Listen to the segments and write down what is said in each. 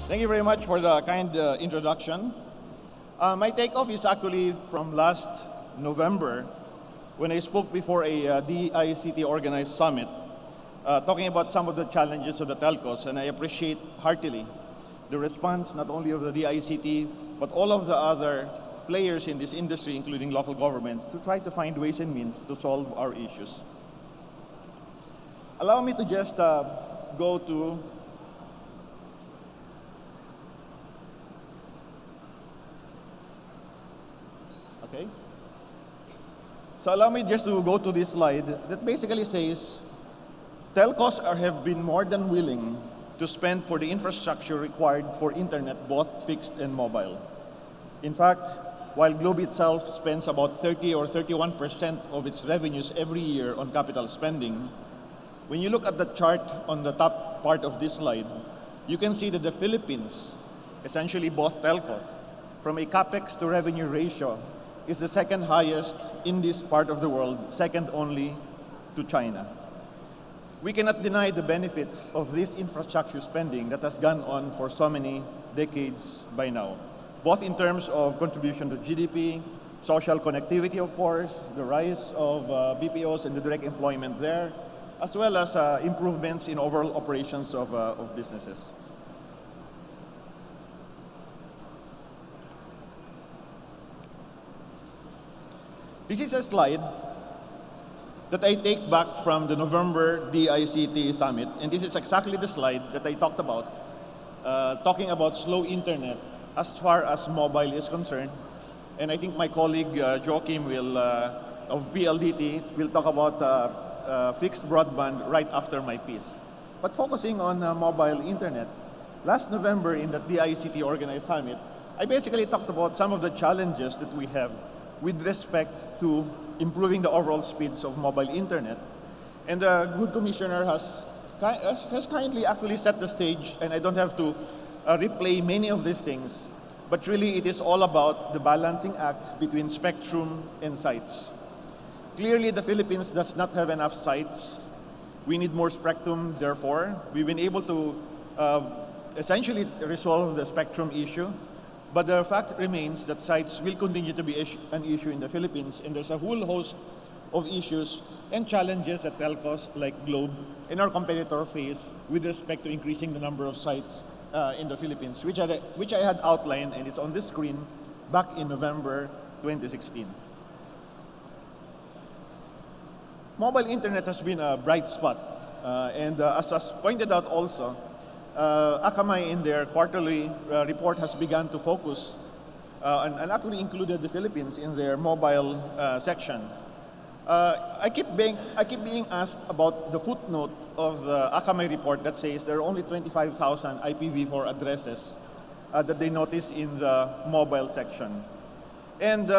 Thank you very much for the kind introduction. My takeoff is actually from last November when I spoke before a DICT organized summit talking about some of the challenges of the telcos, and I appreciate heartily the response not only of the DICT but all of the other players in this industry, including local governments, to try to find ways and means to solve our issues. Allow me to just go to okay. So allow me just to go to this slide that basically says telcos have been more than willing to spend for the infrastructure required for internet, both fixed and mobile. In fact, while Globe itself spends about 30 or 31% of its revenues every year on capital spending, when you look at the chart on the top part of this slide, you can see that the Philippines, essentially both telcos, from a capex to revenue ratio, is the second highest in this part of the world, second only to China. We cannot deny the benefits of this infrastructure spending that has gone on for so many decades by now, both in terms of contribution to GDP, social connectivity, of course, the rise of BPOs and the direct employment there, as well as improvements in overall operations of businesses. This is a slide that I take back from the November DICT summit, and this is exactly the slide that I talked about, talking about slow internet as far as mobile is concerned. And I think my colleague Joachim of PLDT will talk about fixed broadband right after my piece. But focusing on mobile internet, last November in the DICT organized summit, I basically talked about some of the challenges that we have with respect to improving the overall speeds of mobile internet. And the good commissioner has kindly actually set the stage, and I don't have to replay many of these things, but really it is all about the balancing act between spectrum and sites. Clearly, the Philippines does not have enough sites. We need more spectrum, therefore. We've been able to essentially resolve the spectrum issue, but the fact remains that sites will continue to be an issue in the Philippines, and there's a whole host of issues and challenges that telcos like Globe and our competitor face with respect to increasing the number of sites in the Philippines, which I had outlined, and it's on this screen, back in November 2016. Mobile internet has been a bright spot, and as was pointed out also, Akamai in their quarterly report has begun to focus and actually included the Philippines in their mobile section. I keep being asked about the footnote of the Akamai report that says there are only 25,000 IPv4 addresses that they notice in the mobile section. And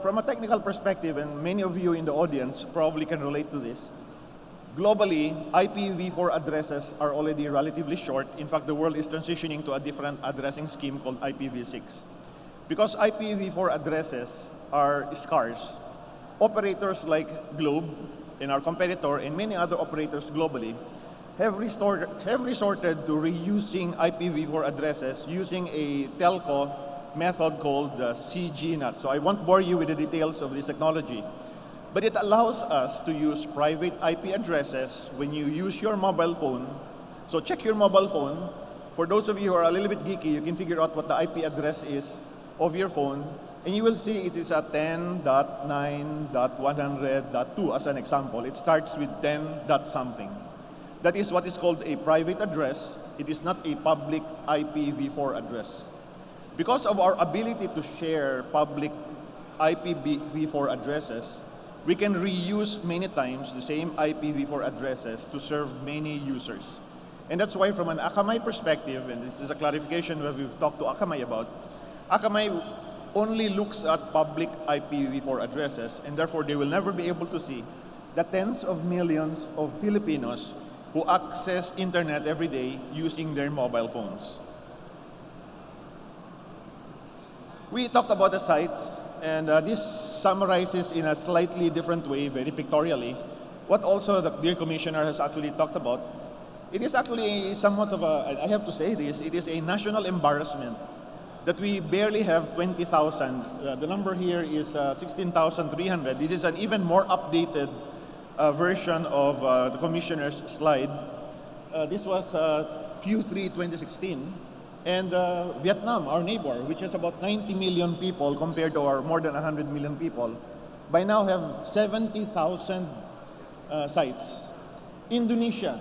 from a technical perspective, and many of you in the audience probably can relate to this, globally, IPv4 addresses are already relatively short. In fact, the world is transitioning to a different addressing scheme called IPv6. Because IPv4 addresses are scarce, operators like Globe and our competitor and many other operators globally have resorted to reusing IPv4 addresses using a telco method called CGNAT. So I won't bore you with the details of this technology, but it allows us to use private IP addresses when you use your mobile phone. So check your mobile phone. For those of you who are a little bit geeky, you can figure out what the IP address is of your phone, and you will see it is a 10.9.100.2 as an example. It starts with 10 dot something. That is what is called a private address. It is not a public IPv4 address. Because of our ability to share public IPv4 addresses, we can reuse many times the same IPv4 addresses to serve many users. And that's why from an Akamai perspective, and this is a clarification that we've talked to Akamai about, Akamai only looks at public IPv4 addresses, and therefore they will never be able to see the tens of millions of Filipinos who access internet every day using their mobile phones. We talked about the sites, and this summarizes in a slightly different way, very pictorially, what also the dear Commissioner has actually talked about. It is actually somewhat of a, I have to say this, it is a national embarrassment that we barely have 20,000. The number here is 16,300. This is an even more updated version of the commissioner's slide. This was Q3 2016. And Vietnam, our neighbor, which has about 90 million people compared to our more than 100 million people, by now have 70,000 sites. Indonesia,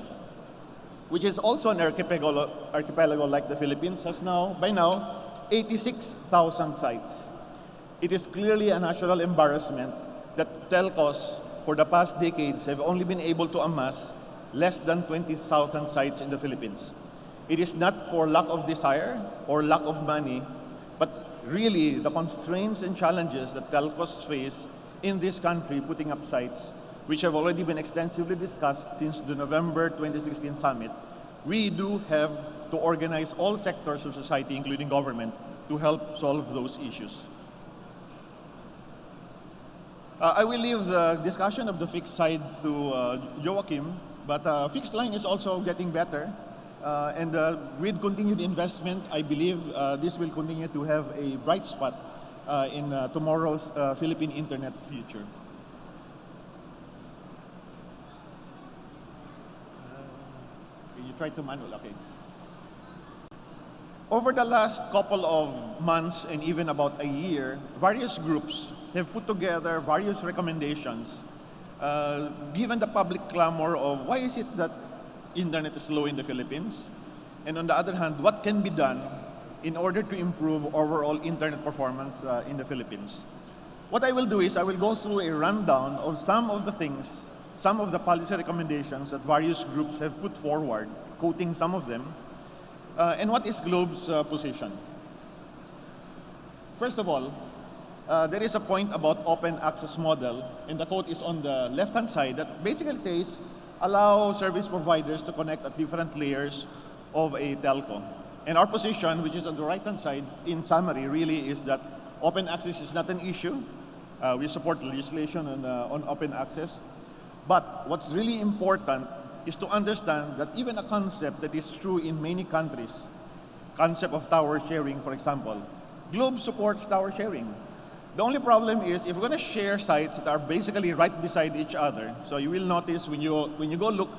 which is also an archipelago like the Philippines, has now, by now, 86,000 sites. It is clearly a national embarrassment that telcos for the past decades have only been able to amass less than 20,000 sites in the Philippines. It is not for lack of desire or lack of money, but really the constraints and challenges that telcos face in this country putting up sites, which have already been extensively discussed since the November 2016 summit. We do have to organize all sectors of society, including government, to help solve those issues. I will leave the discussion of the fixed side to Joachim, but fixed line is also getting better. And with continued investment, I believe this will continue to have a bright spot in tomorrow's Philippine internet future. You try to manual, okay. Over the last couple of months and even about a year, various groups have put together various recommendations given the public clamor of why is it that internet is slow in the Philippines, and on the other hand, what can be done in order to improve overall internet performance in the Philippines. What I will do is I will go through a rundown of some of the things, some of the policy recommendations that various groups have put forward, quoting some of them, and what is Globe's position. First of all, there is a point about open access model, and the quote is on the left-hand side that basically says, allow service providers to connect at different layers of a telco. And our position, which is on the right-hand side, in summary, really is that open access is not an issue. We support legislation on open access. But what's really important is to understand that even a concept that is true in many countries, concept of tower sharing, for example, Globe supports tower sharing. The only problem is if we're going to share sites that are basically right beside each other, so you will notice when you go look,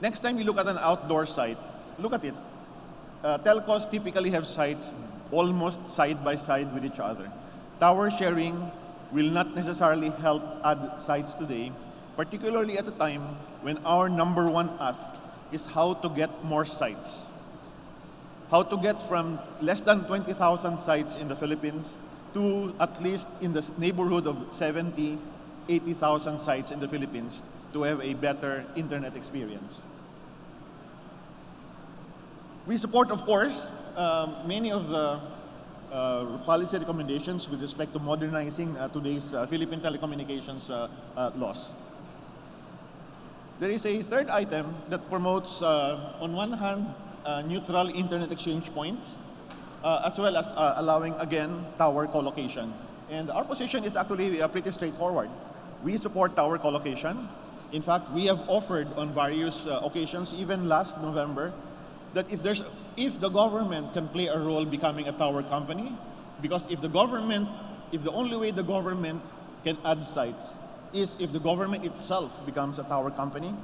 next time you look at an outdoor site, look at it. Telcos typically have sites almost side by side with each other. Tower sharing will not necessarily help add sites today, particularly at a time when our number one ask is how to get more sites. How to get from less than 20,000 sites in the Philippines to at least in the neighborhood of 70, 80,000 sites in the Philippines to have a better internet experience. We support, of course, many of the policy recommendations with respect to modernizing today's Philippine telecommunications laws. There is a third item that promotes, on one hand, neutral internet exchange points, as well as allowing, again, tower co-location. And our position is actually pretty straightforward. We support tower co-location. In fact, we have offered on various occasions, even last November, that if the government can play a role becoming a tower company, because if the only way the government can add sites is if the government itself becomes a tower company,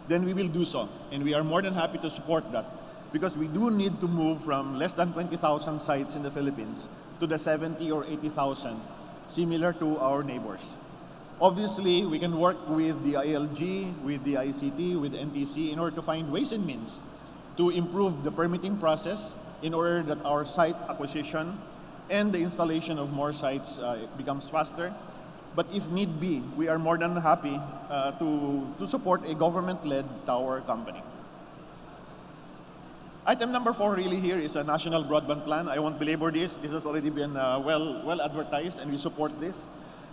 then we will do so. And we are more than happy to support that, because we do need to move from less than 20,000 sites in the Philippines to the 70 or 80,000, similar to our neighbors. Obviously, we can work with the ILG, with the ICT, with NTC in order to find ways and means to improve the permitting process in order that our site acquisition and the installation of more sites becomes faster. But if need be, we are more than happy to support a government-led tower company. Item number 4 really here is a national broadband plan. I won't belabor this. This has already been well advertised, and we support this.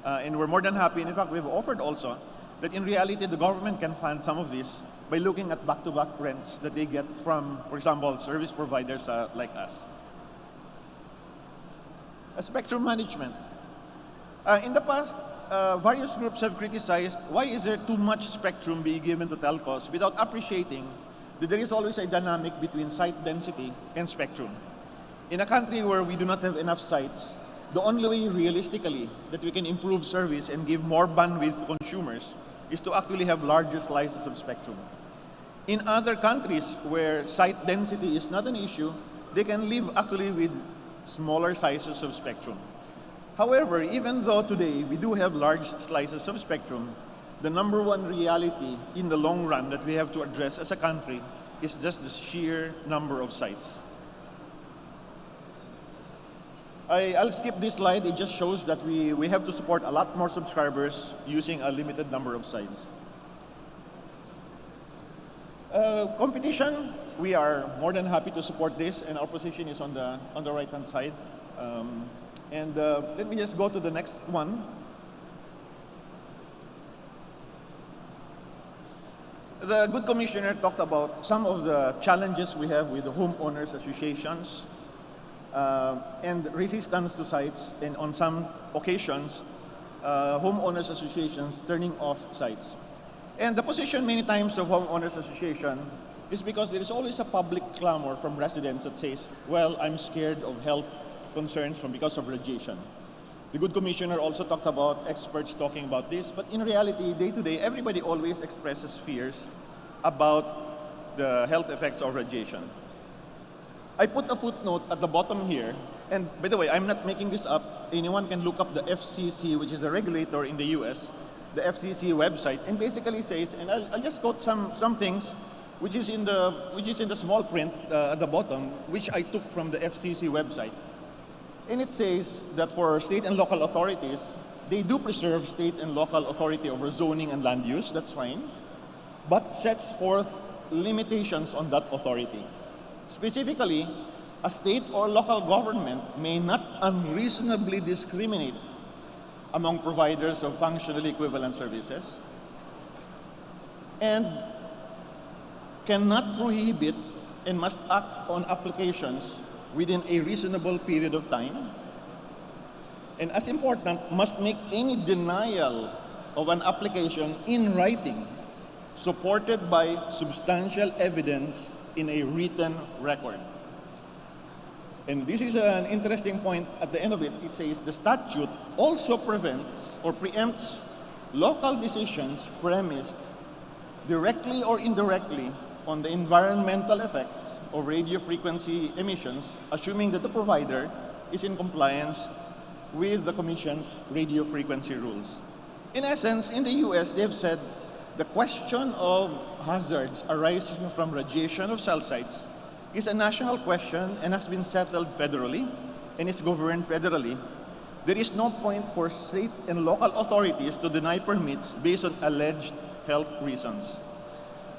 And we're more than happy. And in fact, we've offered also that in reality, the government can fund some of this by looking at back-to-back rents that they get from, for example, service providers like us. Spectrum management. In the past, various groups have criticized why is there too much spectrum being given to telcos without appreciating that there is always a dynamic between site density and spectrum. In a country where we do not have enough sites, the only way realistically that we can improve service and give more bandwidth to consumers is to actually have larger slices of spectrum. In other countries where site density is not an issue, they can live actually with smaller sizes of spectrum. However, even though today we do have large slices of spectrum, the number one reality in the long run that we have to address as a country is just the sheer number of sites. I'll skip this slide. It just shows that we have to support a lot more subscribers using a limited number of sites. Competition, we are more than happy to support this, and our position is on the right-hand side. Let me just go to the next one. The Good Commissioner talked about some of the challenges we have with the homeowners associations and resistance to sites, and on some occasions, homeowners associations turning off sites. And the position many times of homeowners association is because there is always a public clamor from residents that says, well, I'm scared of health concerns because of radiation. The Good Commissioner also talked about experts talking about this, but in reality, day to day, everybody always expresses fears about the health effects of radiation. I put a footnote at the bottom here, and by the way, I'm not making this up. Anyone can look up the FCC, which is the regulator in the US, the FCC website, and basically says, and I'll just quote some things which is in the small print at the bottom, which I took from the FCC website. And it says that for state and local authorities, they do preserve state and local authority over zoning and land use, that's fine, but sets forth limitations on that authority. Specifically, a state or local government may not unreasonably discriminate among providers of functionally equivalent services, and cannot prohibit and must act on applications within a reasonable period of time, and as important, must make any denial of an application in writing, supported by substantial evidence in a written record. And this is an interesting point at the end of it. It says the statute also prevents or preempts local decisions premised directly or indirectly on the environmental effects of radio frequency emissions, assuming that the provider is in compliance with the Commission's radio frequency rules. In essence, in the US, they've said the question of hazards arising from radiation of cell sites is a national question and has been settled federally and is governed federally. There is no point for state and local authorities to deny permits based on alleged health reasons.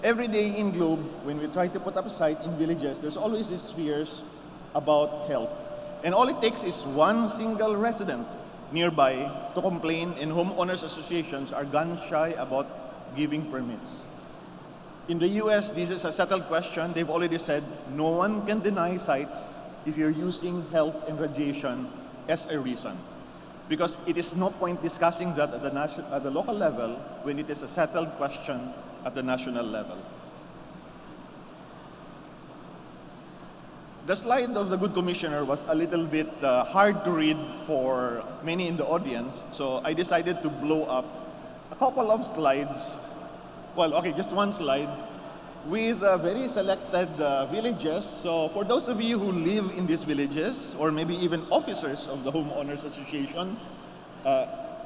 Every day in Globe, when we try to put up a site in villages, there's always these fears about health. And all it takes is one single resident nearby to complain, and homeowners associations are gun shy about giving permits. In the US, this is a settled question. They've already said no one can deny sites if you're using health and radiation as a reason, because it is no point discussing that at the local level when it is a settled question at the national level. The slide of the Good Commissioner was a little bit hard to read for many in the audience, so I decided to blow up a couple of slides. Well, okay, just one slide with very selected villages. So for those of you who live in these villages, or maybe even officers of the Homeowners Association,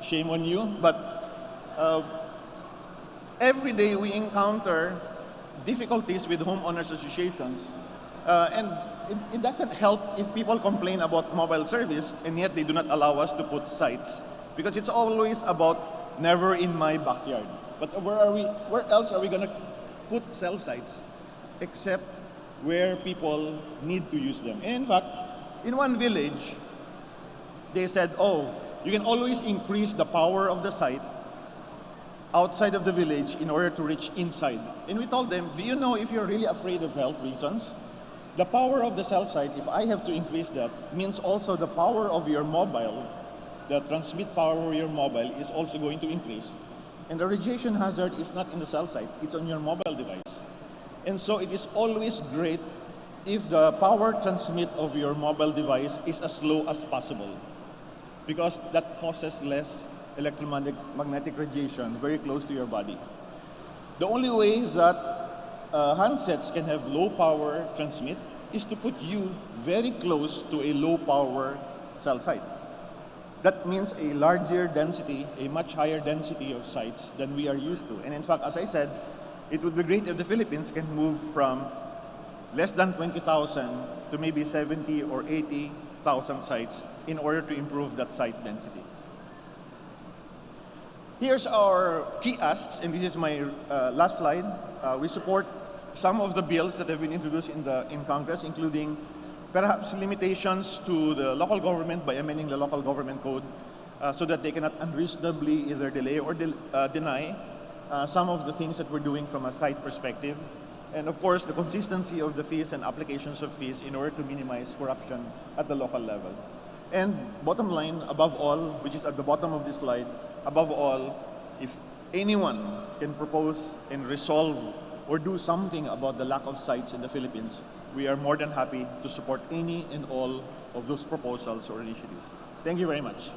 shame on you, but every day we encounter difficulties with homeowners associations, and it doesn't help if people complain about mobile service and yet they do not allow us to put sites, because it's always about never in my backyard. But where else are we going to put cell sites except where people need to use them? And in fact, in one village, they said, oh, you can always increase the power of the site outside of the village in order to reach inside. And we told them, do you know, if you're really afraid of health reasons, the power of the cell site, if I have to increase that, means also the power of your mobile, the transmit power of your mobile is also going to increase. And the radiation hazard is not in the cell site, it's on your mobile device. And so it is always great if the power transmit of your mobile device is as low as possible, because that causes less electromagnetic radiation very close to your body. The only way that handsets can have low power transmit is to put you very close to a low power cell site. That means a larger density, a much higher density of sites than we are used to. And in fact, as I said, it would be great if the Philippines can move from less than 20,000 to maybe 70 or 80,000 sites in order to improve that site density. Here's our key asks, and this is my last slide. We support some of the bills that have been introduced in Congress, including perhaps limitations to the local government by amending the local government code so that they cannot unreasonably either delay or deny some of the things that we're doing from a site perspective. And of course, the consistency of the fees and applications of fees in order to minimize corruption at the local level. And bottom line, above all, which is at the bottom of this slide, above all, if anyone can propose and resolve or do something about the lack of sites in the Philippines, we are more than happy to support any and all of those proposals or initiatives. Thank you very much.